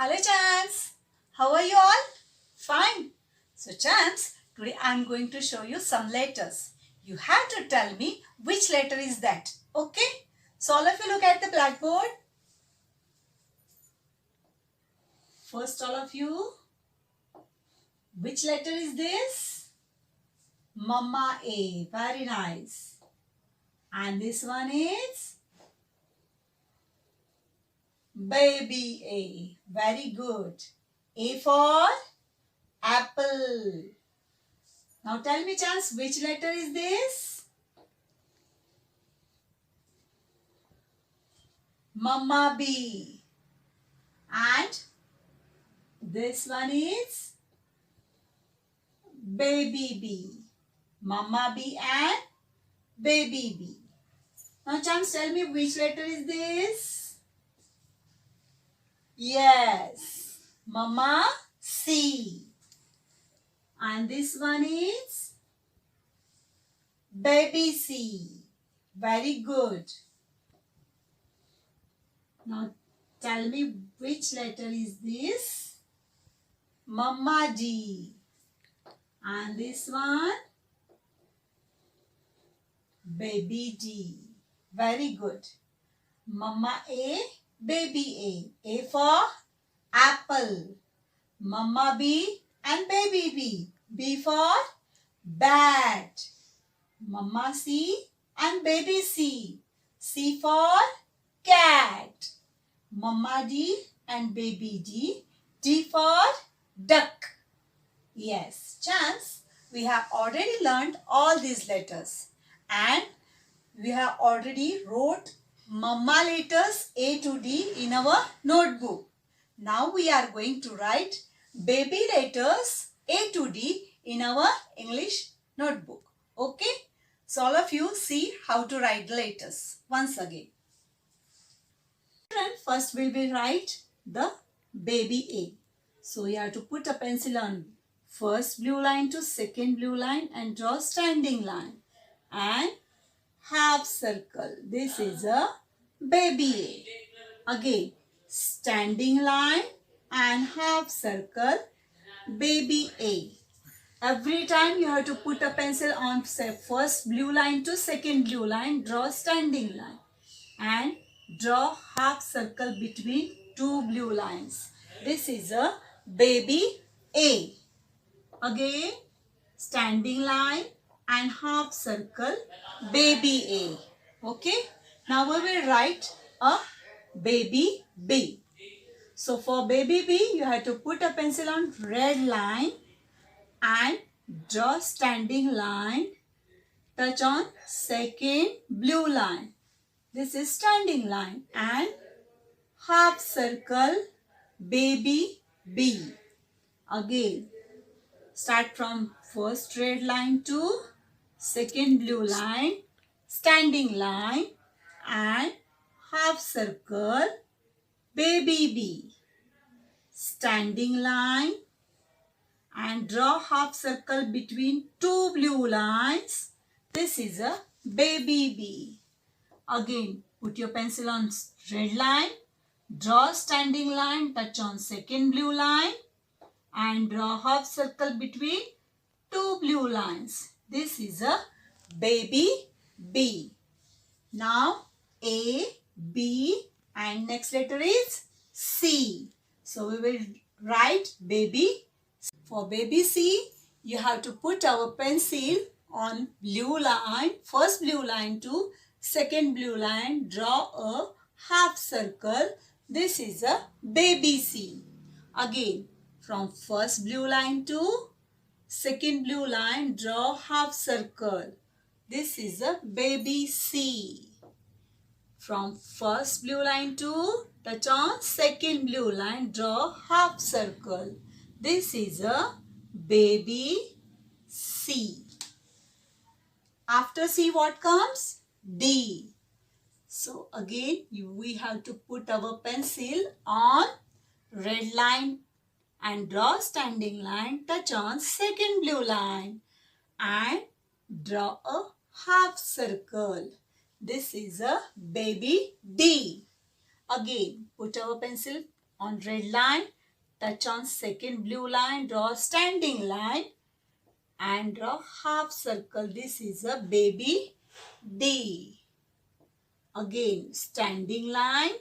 Hello Chance, how are you all? Fine. So Chance, today I am going to show you some letters. You have to tell me which letter is that. Okay? So all of you look at the blackboard. First all of you, which letter is this? Mama A. Very nice. And this one is Baby A. Very good. A for apple. Now tell me Chance, which letter is this? Mama B. And this one is Baby B. Mama B and Baby B. Now Chance, tell me which letter is this? Yes, Mama C. And this one is Baby C. Very good. Now tell me which letter is this? Mama D. And this one? Baby D. Very good. Mama A, Baby A. A for apple. Mama B and Baby B. B for bat. Mama C and Baby C. C for cat. Mama D and Baby D. D for duck. Yes, Chance, we have already learned all these letters and we have already wrote Mama letters A to D in our notebook. Now we are going to write baby letters A to D in our English notebook. Okay? So all of you see how to write the letters once again. First we will write the baby A. So you have to put a pencil on first blue line to second blue line and draw standing line and half circle. This is a baby A. Again, standing line and half circle, baby A. Every time you have to put a pencil on first blue line to second blue line, draw standing line and draw half circle between two blue lines. This is a baby A. Again, standing line and half circle, baby A. Okay. Now we will write a baby B. So for baby B, you have to put a pencil on red line and draw standing line, touch on second blue line. This is standing line and half circle, baby B. Again, start from first red line to second blue line, standing line and half circle, baby B. Standing line and draw half circle between two blue lines. This is a baby B. Again, put your pencil on red line, draw standing line, touch on second blue line and draw half circle between two blue lines. This is a baby B. Now A, B and next letter is C. So we will write baby. For baby C, you have to put our pencil on blue line, first blue line to second blue line, draw a half circle. This is a baby C. Again, from first blue line to second blue line, draw half circle. This is a baby C. From first blue line to touch on second blue line, draw half circle. This is a baby C. After C, what comes? D. So again, we have to put our pencil on red line and draw standing line, touch on second blue line and draw a half circle. This is a baby D. Again, put our pencil on red line, touch on second blue line, draw standing line and draw half circle. This is a baby D. Again, standing line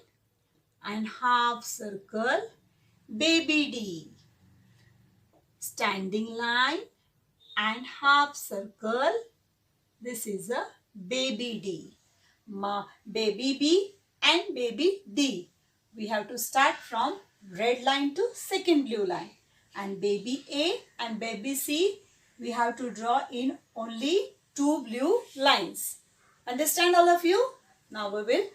and half circle, baby D. Standing line and half circle. This is a baby D. Baby B and baby D. We have to start from red line to second blue line. And baby A and baby C, we have to draw in only 2 blue lines. Understand all of you? Now we will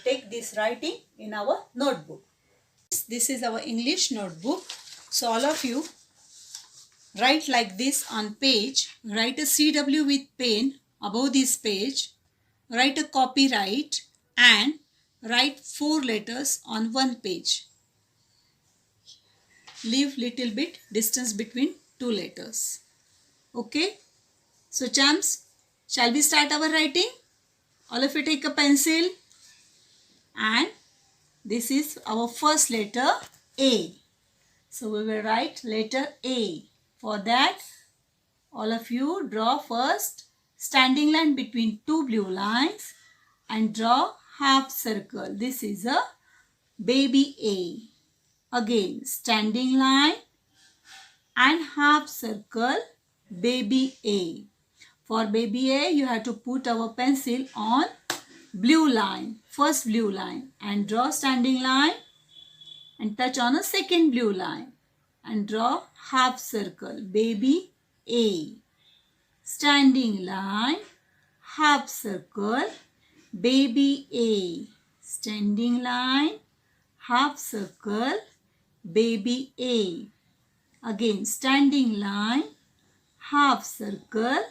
take this writing in our notebook. This is our English notebook. So all of you write like this on page. Write a CW with pen above this page. Write a copyright and write 4 letters on one page. Leave little bit distance between 2 letters. Okay? So champs, shall we start our writing? All of you take a pencil and this is our first letter A. So we will write letter A. For that, all of you draw first standing line between 2 blue lines and draw half circle. This is a baby A. Again, standing line and half circle, baby A. For baby A, you have to put our pencil on blue line, first blue line, and draw standing line and touch on a second blue line and draw half circle, baby A. Standing line, half circle, baby A. Standing line, half circle, baby A. Again, standing line, half circle,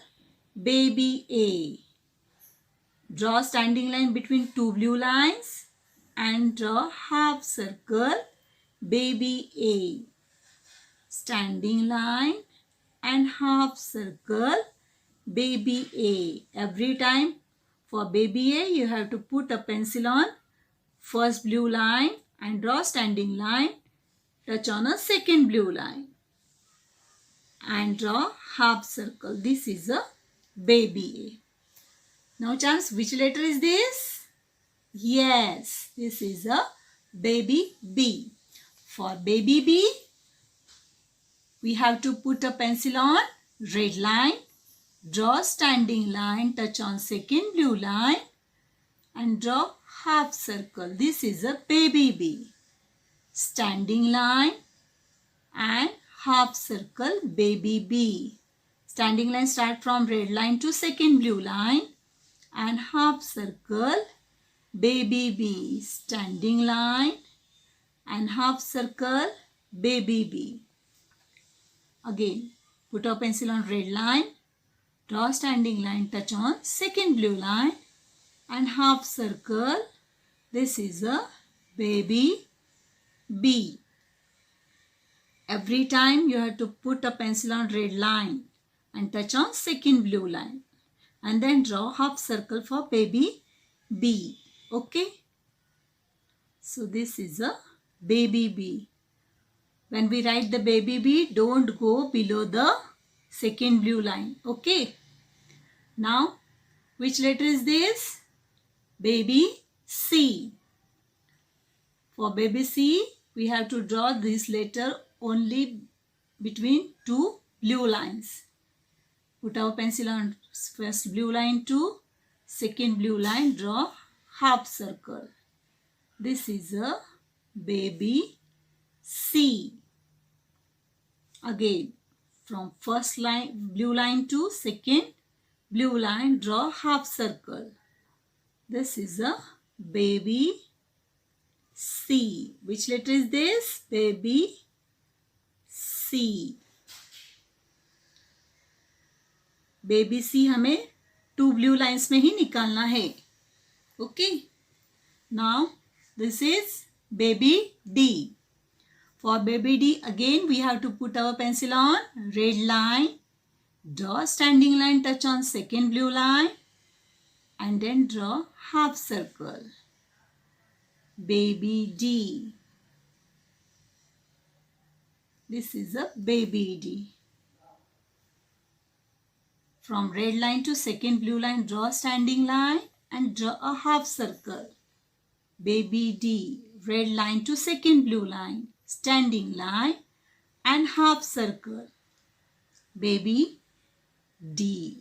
baby A. Draw standing line between 2 blue lines and draw half circle, baby A. Standing line and half circle, baby A. Every time for baby A, you have to put a pencil on first blue line and draw standing line, touch on a second blue line and draw half circle. This is a baby A. Now chance, which letter is this? Yes, this is a baby B. For baby B, we have to put a pencil on red line, draw standing line, touch on second blue line and draw half circle. This is a baby B. Standing line and half circle, baby B. Standing line start from red line to second blue line and half circle, baby B. Standing line and half circle, baby B. Again, put a pencil on red line, draw standing line, touch on second blue line and half circle. This is a baby B. Every time you have to put a pencil on red line and touch on second blue line and then draw half circle for baby B. Okay? So this is a baby B. When we write the baby B, don't go below the second blue line. Okay? Now, which letter is this? Baby C. For baby C, we have to draw this letter only between 2 blue lines. Put our pencil on first blue line to second blue line, draw half circle. This is a baby C. Again, from first line blue line to second blue line, draw half circle. This is a baby C. Which letter is this? Baby C. Baby C हमें 2 blue lines में ही निकालना है. Okay, now this is baby D. For baby D, again we have to put our pencil on red line, draw standing line, touch on second blue line and then draw half circle. Baby D. This is a baby D. From red line to second blue line, draw a standing line and draw a half circle. Baby D. Red line to second blue line, standing line and half circle. Baby D.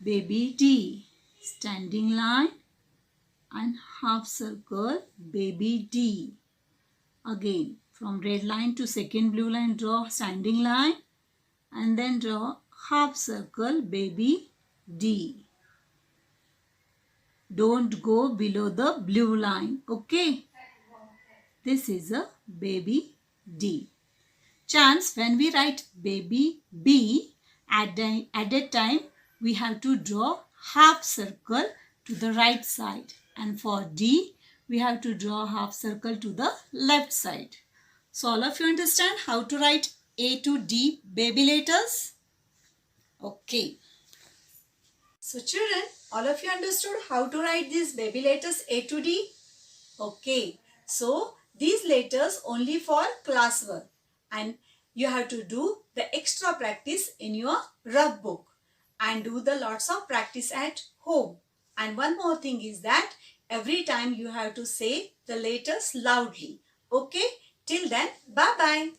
Baby D. Standing line and half circle. Baby D. Again, from red line to second blue line, draw standing line and then draw half circle. Baby D. Don't go below the blue line. Okay. This is a baby D. Chance, when we write baby B, at that time we have to draw half circle to the right side. And for D, we have to draw half circle to the left side. So all of you understand how to write A to D baby letters? Okay. So children, all of you understood how to write these baby letters A to D? Okay. So these letters only for class work and you have to do the extra practice in your rough book and do the lots of practice at home. And one more thing is that every time you have to say the letters loudly. Okay. Till then, bye-bye.